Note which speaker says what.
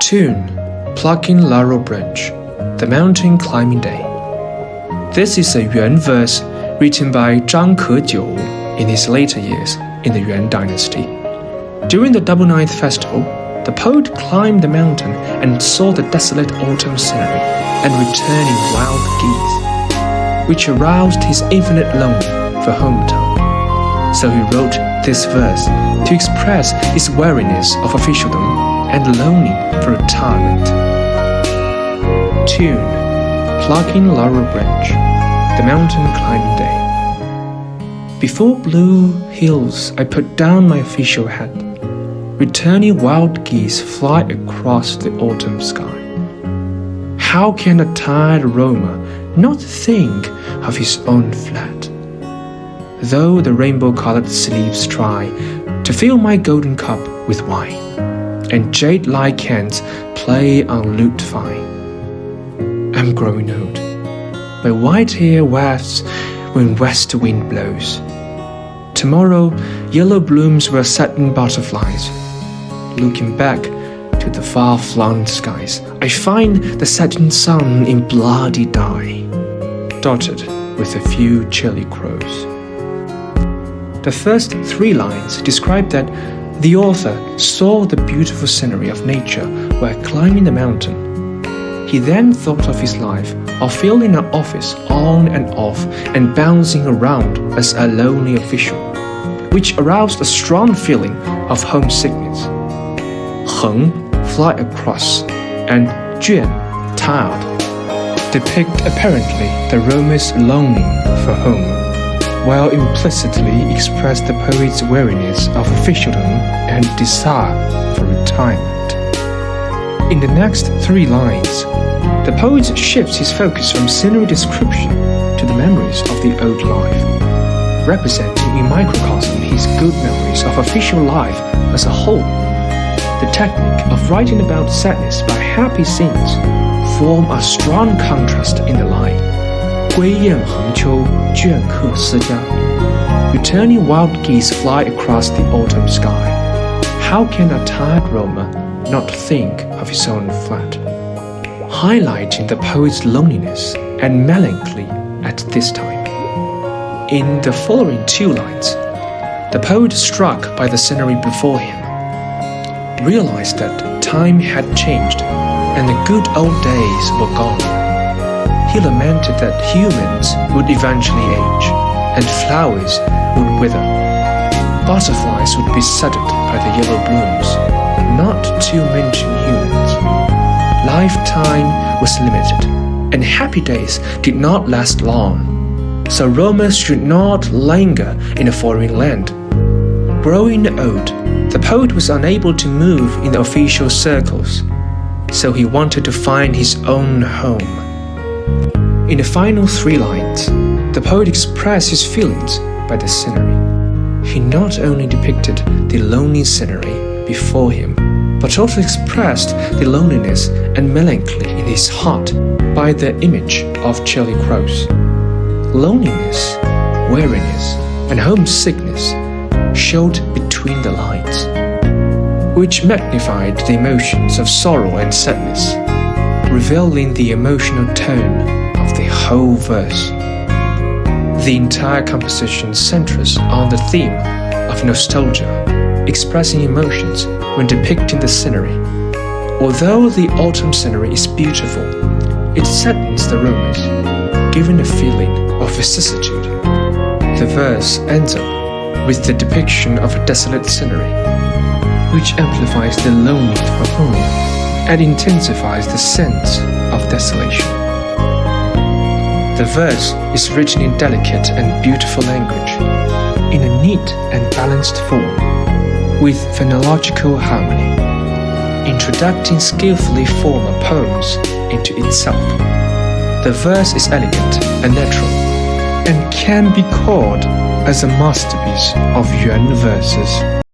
Speaker 1: Tune, Plucking Laurel Branch, The Mountain Climbing Day. This is a Yuan verse written by Zhang Kejiu in his later years in the Yuan dynasty. During the Double Ninth Festival, the poet climbed the mountain and saw the desolate autumn scenery and returning wild geese, which aroused his infinite longing for hometown. So he wrote this verse to express his weariness of officialdom and longing for retirement. Tune, Plucking Laurel Branch, The Mountain Climbing Day. Before blue hills I put down my official hat, returning wild geese fly across the autumn sky. How can a tired roamer not think of his own flat? Though the rainbow-colored sleeves try to fill my golden cup with wine, and jade-like hands play on lute fine. I'm growing old. My white hair wafts when west wind blows. Tomorrow, yellow blooms will satin butterflies. Looking back to the far-flung skies, I find the setting sun in bloody dye, dotted with a few chilly crows. The first three lines describe that the author saw the beautiful scenery of nature while climbing the mountain. He then thought of his life of filling an office on and off and bouncing around as a lonely official, which aroused a strong feeling of homesickness. Heng, fly across, and Juan, tired, depict apparently the roamer's longing for home, while implicitly express the poet's weariness of officialdom and desire for retirement. In the next three lines, the poet shifts his focus from scenery description to the memories of the old life, representing in microcosm his good memories of official life as a whole. The technique of writing about sadness by happy scenes form a strong contrast in the line. 归雁横秋，倦客思家. Returning wild geese fly across the autumn sky. How can a tired roamer not think of his own flat? Highlighting the poet's loneliness and melancholy at this time. In the following two lines, the poet, struck by the scenery before him, realized that time had changed and the good old days were gone. He lamented that humans would eventually age, and flowers would wither. Butterflies would be saddled by the yellow blooms, not to mention humans. Lifetime was limited, and happy days did not last long, so roamers should not linger in a foreign land. Growing old, the poet was unable to move in the official circles, so he wanted to find his own home. In the final three lines, the poet expressed his feelings by the scenery. He not only depicted the lonely scenery before him, but also expressed the loneliness and melancholy in his heart by the image of chilly crows. Loneliness, weariness, and homesickness showed between the lines, which magnified the emotions of sorrow and sadness, revealing the emotional tone of the whole verse. The entire composition centers on the theme of nostalgia, expressing emotions when depicting the scenery. Although the autumn scenery is beautiful, it saddens the romance, giving a feeling of vicissitude. The verse ends up with the depiction of a desolate scenery, which amplifies the longing for home and intensifies the sense of desolation. The verse is written in delicate and beautiful language, in a neat and balanced form, with phonological harmony, introducing skillfully formed poems into itself. The verse is elegant and natural, and can be called as a masterpiece of Yuan verses.